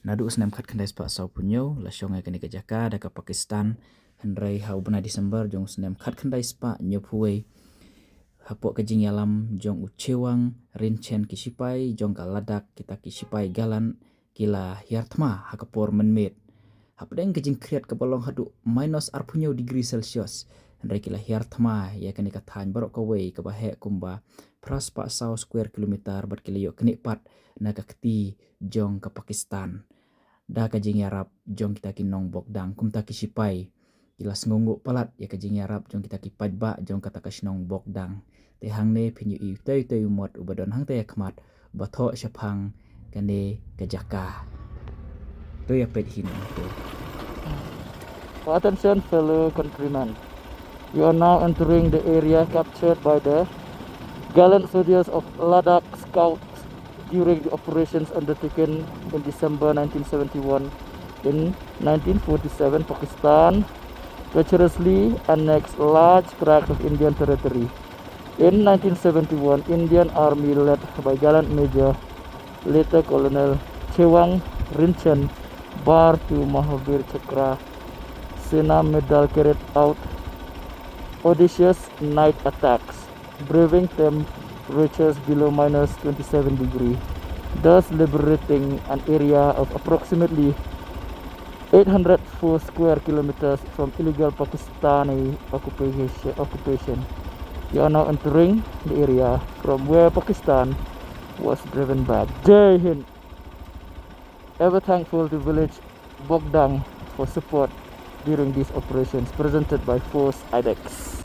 Nadu senam khat khandai spa sau punyo la shongai kani ka Jaka da ka Pakistan hendrai hau bena Disember jong senam khat khandai spa nyopuei hapok ka jing yalam jong uchewang rinchen kisipai jong ka Ladak kita kisipai galan kila hiartma hakapor menmet hapdeng ka jing kriat ka balong hadu minus arpunyo degree Celsius hendrai kila hiartma ya kani ka than barok ka wei ka bahe kumba praspa sau square kilometer bat kila yok kini pat na ka kti jong ka Pakistan da ka jing yarap jong kita kinong bokdang kumta kisipai kila sengungu palat ya ka jing yarap jong kita kipajba jong kata kasinong bokdang te hang ne pinyu i tei mot ubadon hang te khmat batho shapang kane ka Jaka to ya pet hin to. Attention fellow countrymen, you are now entering the area captured by the gallant soldiers of Ladakh Scouts during the operations undertaken in December 1971. In 1947, Pakistan treacherously annexed large tracts of Indian territory. In 1971, Indian Army led by gallant Major later Colonel Chewang Rinchen bar to Mahavir Chakra Sena Medal carried out audacious night attacks, braving temperatures below minus 27 degrees, thus liberating an area of approximately 804 square kilometers from illegal Pakistani occupation. You are now entering the area from where Pakistan was driven back. Jai Hind. Ever thankful to village Bogdang for support during these operations presented by Force IDEX.